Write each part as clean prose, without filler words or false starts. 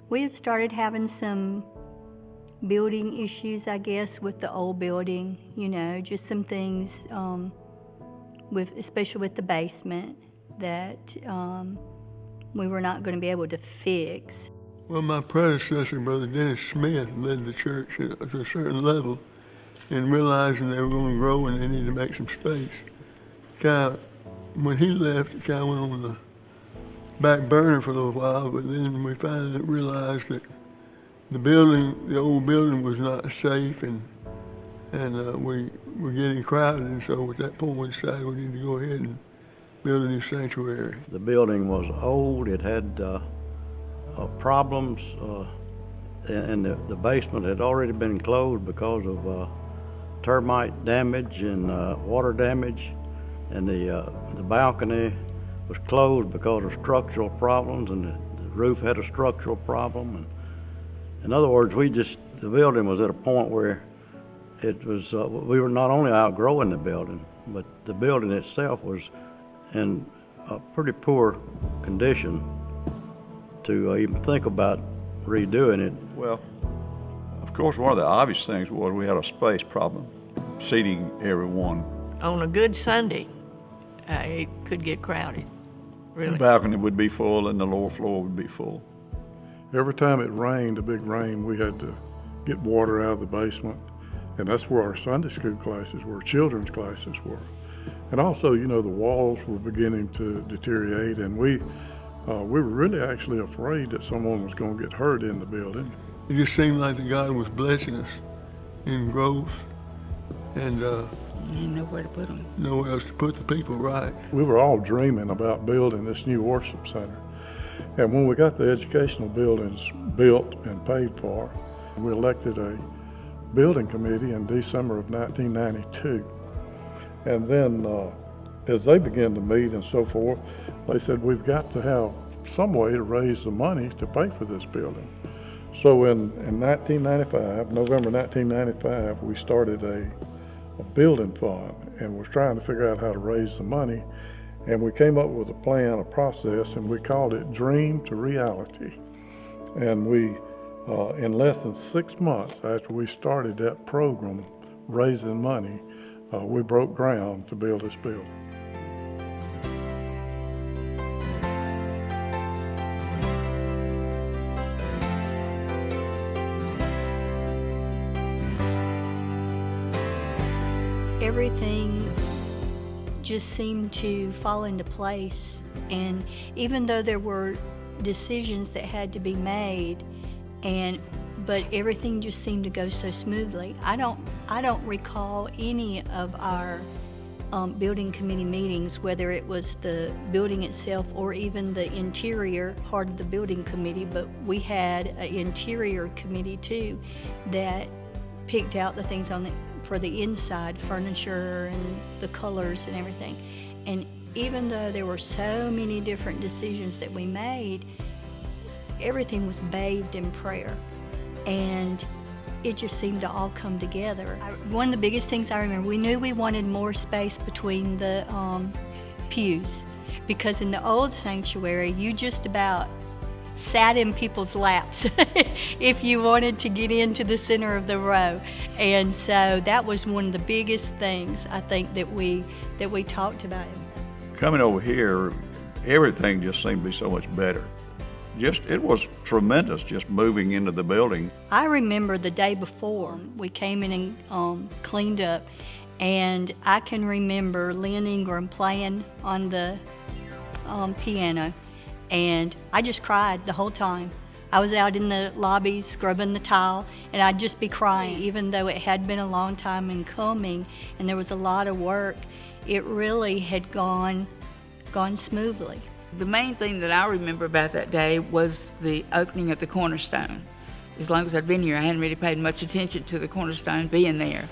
We had started having some building issues, I guess, with the old building, just some things, especially with the basement, that we were not going to be able to fix. Well, my predecessor, Brother Dennis Smith, led the church to a certain level, and realizing they were going to grow and they needed to make some space. When he left, it kind of went on the back burner for a little while, but then we finally realized that the old building was not safe, and we were getting crowded, and so at that point we decided we needed to go ahead and build a new sanctuary. The building was old. It had problems, and the basement had already been closed because of termite damage and water damage, and the balcony was closed because of structural problems, and the roof had a structural problem. And in other words, the building was at a point where it was, we were not only outgrowing the building, but the building itself was in a pretty poor condition to even think about redoing it. Well, of course, one of the obvious things was we had a space problem, seating everyone. On a good Sunday, it could get crowded, really. The balcony would be full and the lower floor would be full. Every time it rained, a big rain, we had to get water out of the basement, and that's where our Sunday school classes were, children's classes were. And also, the walls were beginning to deteriorate, and we were really actually afraid that someone was going to get hurt in the building. It just seemed like that God was blessing us in growth, and You didn't know where to put them. nowhere else to put the people right. We were all dreaming about building this new worship center. And when we got the educational buildings built and paid for, we elected a building committee in December of 1992. And then as they began to meet and so forth, they said, we've got to have some way to raise the money to pay for this building. So in 1995, November 1995, we started a building fund and was trying to figure out how to raise the money. And we came up with a plan, a process, and we called it Dream to Reality. And we, in less than 6 months after we started that program, raising money, we broke ground to build this building. Everything just seemed to fall into place, and even though there were decisions that had to be made, but everything just seemed to go so smoothly. I don't recall any of our building committee meetings, whether it was the building itself or even the interior part of the building committee, but we had an interior committee too that picked out the things for the inside, furniture and the colors and everything. And even though there were so many different decisions that we made, everything was bathed in prayer. And it just seemed to all come together. One of the biggest things I remember, we knew we wanted more space between the pews, because in the old sanctuary, you just about sat in people's laps if you wanted to get into the center of the row. And so that was one of the biggest things I think that we talked about. Coming over here, everything just seemed to be so much better. It was tremendous just moving into the building. I remember the day before we came in and cleaned up, and I can remember Lynn Ingram playing on the piano, and I just cried the whole time. I was out in the lobby scrubbing the tile, and I'd just be crying, even though it had been a long time in coming and there was a lot of work. It really had gone smoothly. The main thing that I remember about that day was the opening of the cornerstone. As long as I'd been here, I hadn't really paid much attention to the cornerstone being there.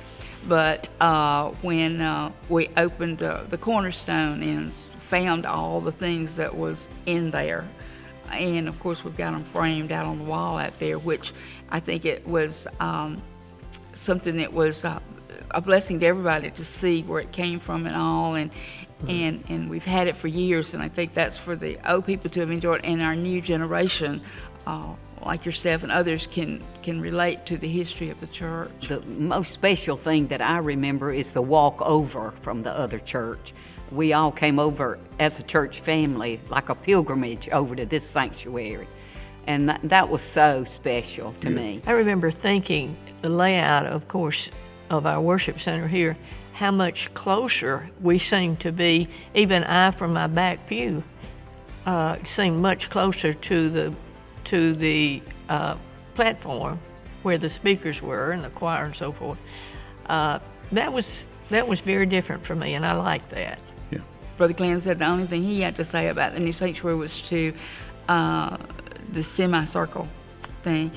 But when we opened the cornerstone and found all the things that was in there, and of course we've got them framed out on the wall out there, which I think it was something that was a blessing to everybody to see where it came from and all, and we've had it for years, and I think that's for the old people to have enjoyed, and our new generation like yourself and others can relate to the history of the church. The most special thing that I remember is the walk over from the other church. We all came over as a church family, like a pilgrimage over to this sanctuary. And that was so special to me. I remember thinking the layout, of course, of our worship center here, how much closer we seemed to be. Even I, from my back pew, seemed much closer to the platform where the speakers were and the choir and so forth. That was very different for me, and I liked that. Yeah. Brother Glenn said the only thing he had to say about the new sanctuary was to the semicircle thing,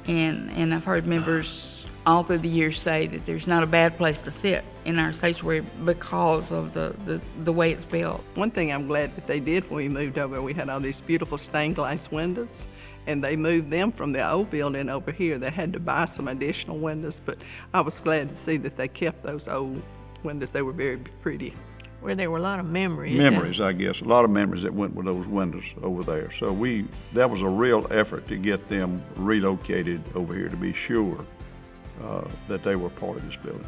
and I've heard members all through the years say that there's not a bad place to sit in our sanctuary because of the way it's built. One thing I'm glad that they did when we moved over, we had all these beautiful stained glass windows, and they moved them from the old building over here. They had to buy some additional windows, but I was glad to see that they kept those old windows. They were very pretty. Where there were a lot of memories. Memories, I guess, a lot of memories that went with those windows over there. So that was a real effort to get them relocated over here to be sure that they were part of this building.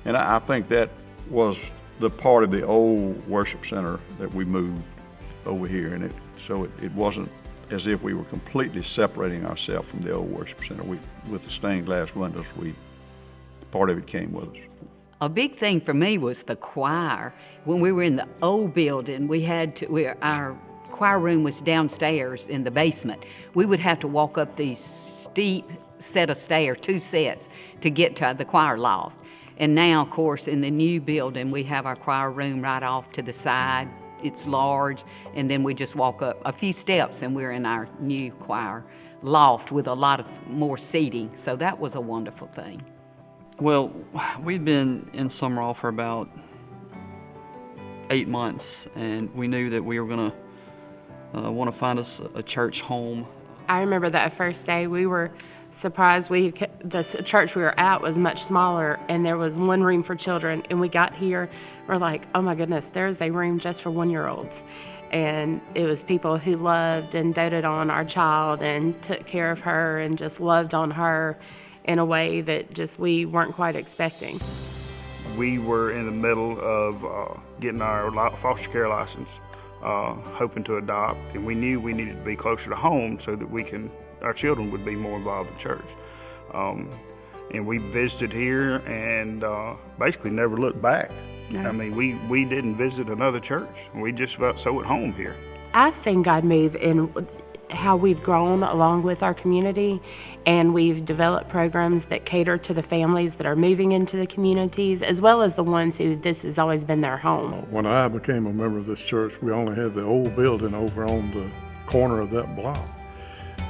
And I think that was the part of the old worship center that we moved over here, and it wasn't as if we were completely separating ourselves from the old worship center. With the stained glass windows, part of it came with us. A big thing for me was the choir. When we were in the old building, our choir room was downstairs in the basement. We would have to walk up these steep set of stairs, 2 sets, to get to the choir loft. And now, of course, in the new building, we have our choir room right off to the side. It's large, and then we just walk up a few steps and we're in our new choir loft with a lot of more seating. So that was a wonderful thing. Well, we'd been in Sumrall for about 8 months, and we knew that we were going to want to find us a church home. I remember that first day we were surprised. The church we were at was much smaller, and there was one room for children, and we got here, we're like, oh my goodness, there's a room just for 1-year-olds. And it was people who loved and doted on our child and took care of her and just loved on her in a way that just we weren't quite expecting. We were in the middle of getting our foster care license, hoping to adopt, and we knew we needed to be closer to home so that our children would be more involved in church. And we visited here and basically never looked back. No. I mean, we didn't visit another church. We just felt so at home here. I've seen God move in how we've grown along with our community, and we've developed programs that cater to the families that are moving into the communities, as well as the ones who this has always been their home. When I became a member of this church, we only had the old building over on the corner of that block,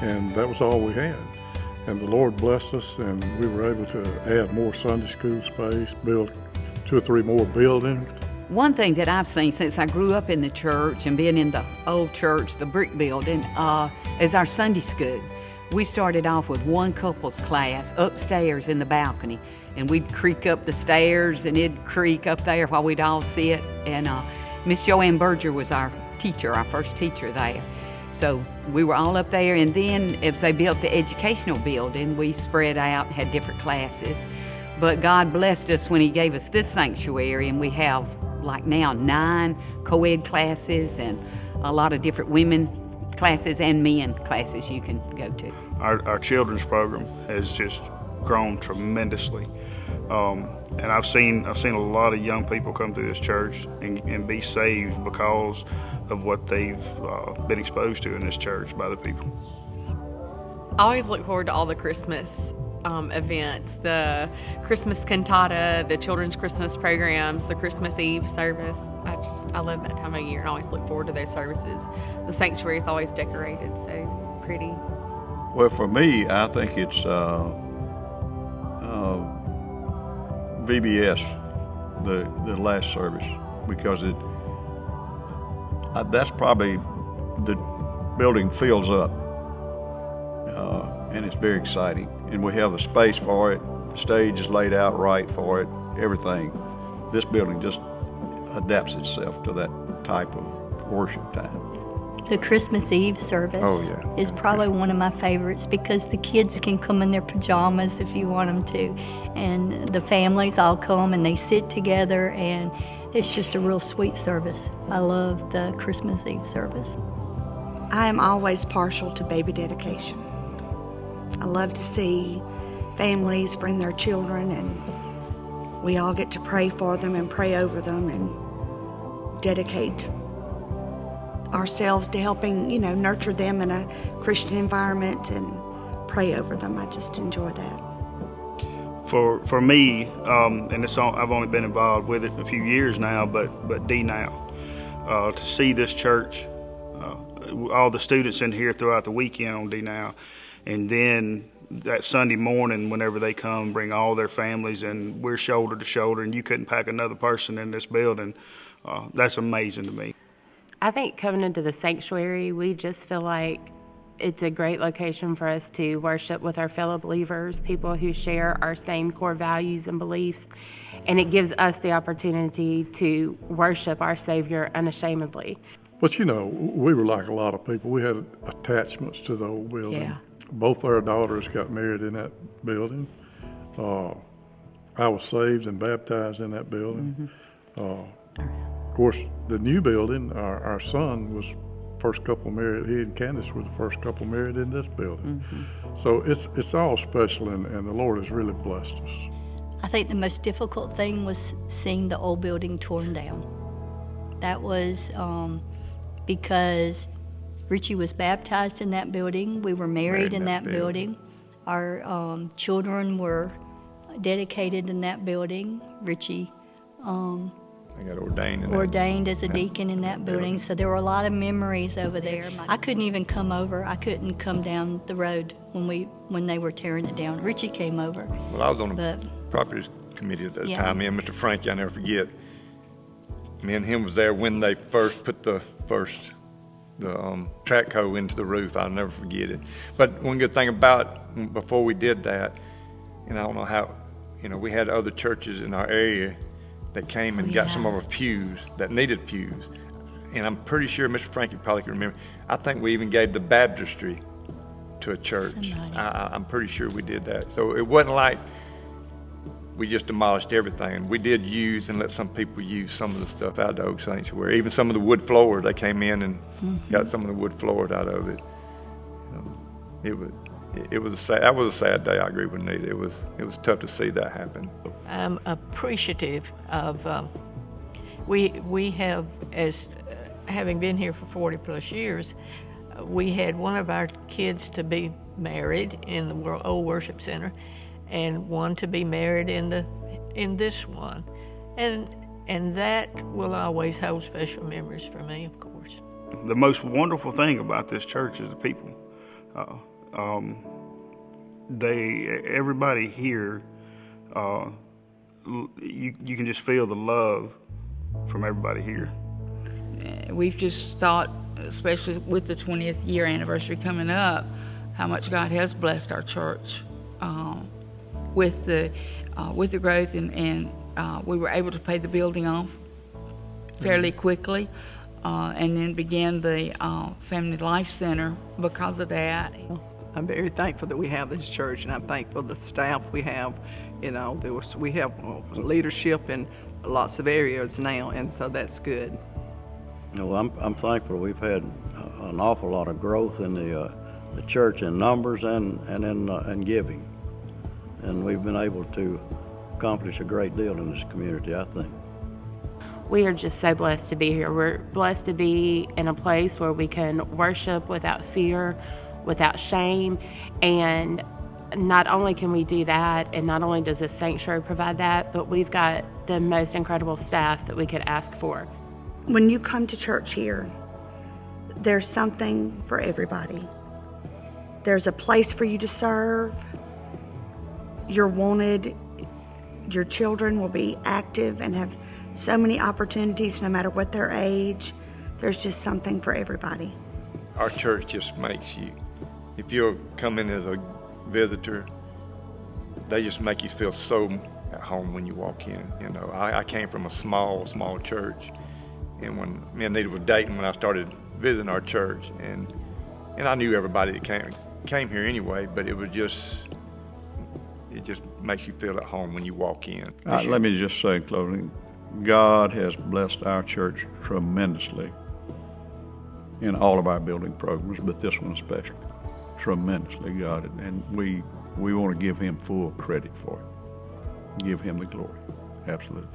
and that was all we had. And the Lord blessed us, and we were able to add more Sunday school space, build 2 or 3 more buildings. One thing that I've seen since I grew up in the church and being in the old church, the brick building, is our Sunday school. We started off with one couples class upstairs in the balcony, and we'd creak up the stairs and it'd creak up there while we'd all sit. And Miss Joanne Berger was our teacher, our first teacher there. So we were all up there, and then as they built the educational building, we spread out and had different classes. But God blessed us when He gave us this sanctuary, and we have like now 9 co-ed classes and a lot of different women classes and men classes you can go to. Our children's program has just grown tremendously. And I've seen a lot of young people come through this church and be saved because of what they've been exposed to in this church by the people. I always look forward to all the Christmas events, the Christmas cantata, the children's Christmas programs, the Christmas Eve service. I love that time of year and always look forward to those services. The sanctuary is always decorated so pretty. Well, for me, I think it's VBS, the last service, because that's probably the building fills up, and it's very exciting. And we have the space for it. The stage is laid out right for it. Everything. This building just adapts itself to that type of worship time. The Christmas Eve service is probably one of my favorites because the kids can come in their pajamas if you want them to, and the families all come and they sit together, and it's just a real sweet service. I love the Christmas Eve service. I am always partial to baby dedication. I love to see families bring their children, and we all get to pray for them and pray over them and dedicate ourselves to helping, nurture them in a Christian environment and pray over them. I just enjoy that. For me, and I've only been involved with it a few years now, but D now, to see this church, all the students in here throughout the weekend on D now, and then that Sunday morning whenever they come, bring all their families, and we're shoulder to shoulder, and you couldn't pack another person in this building. That's amazing to me. I think coming into the sanctuary, we just feel like it's a great location for us to worship with our fellow believers, people who share our same core values and beliefs, and it gives us the opportunity to worship our Savior unashamedly. But we were like a lot of people. We had attachments to the old building. Yeah. Both our daughters got married in that building. I was saved and baptized in that building. Of course, the new building, our son was first couple married. He and Candace were the first couple married in this building. So it's all special, and the Lord has really blessed us. I think the most difficult thing was seeing the old building torn down. That was because Richie was baptized in that building. We were married in that building. Our children were dedicated in that building. Richie I got ordained as a deacon in that building. So there were a lot of memories over there. I couldn't even come over. I couldn't come down the road when they were tearing it down. Richie came over. Well, I was on the property committee at that time. Me and Mr. Frankie, I never forget. Me and him was there when they first put the track hoe into the roof. I'll never forget it. But one good thing about before we did that, and I don't know how, we had other churches in our area that came and got some of our pews that needed pews. And I'm pretty sure Mr. Frankie probably can remember. I think we even gave the baptistry to a church. I'm pretty sure we did that. So it wasn't like we just demolished everything. We did use and let some people use some of the stuff out of the oak sanctuary. Even some of the wood floors, they came in and got some of the wood floors out of it. That was a sad day. I agree with Nita. It was tough to see that happen. I'm appreciative of. We have, as having been here for 40 plus years, we had one of our kids to be married in the old worship center, and one to be married in this one, and that will always hold special memories for me, of course. The most wonderful thing about this church is the people. Everybody here, you can just feel the love from everybody here. We've just thought, especially with the 20th year anniversary coming up, how much God has blessed our church with the growth, and we were able to pay the building off fairly quickly, and then began the Family Life Center because of that. I'm very thankful that we have this church, and I'm thankful the staff we have. We have leadership in lots of areas now, and so that's good. I'm thankful we've had an awful lot of growth in the church in numbers and in giving, and we've been able to accomplish a great deal in this community, I think. We are just so blessed to be here. We're blessed to be in a place where we can worship without fear, without shame, and not only can we do that, and not only does this sanctuary provide that, but we've got the most incredible staff that we could ask for. When you come to church here, there's something for everybody. There's a place for you to serve. You're wanted. Your children will be active and have so many opportunities no matter what their age. There's just something for everybody. Our church just makes you, if you're coming as a visitor, they just make you feel so at home when you walk in. I came from a small church, and when me and Nita were dating, when I started visiting our church, and I knew everybody that came here anyway, but it just makes you feel at home when you walk in. Let me just say in closing, God has blessed our church tremendously in all of our building programs, but this one especially, tremendously, God, and we want to give him full credit for it. Give him the glory, absolutely.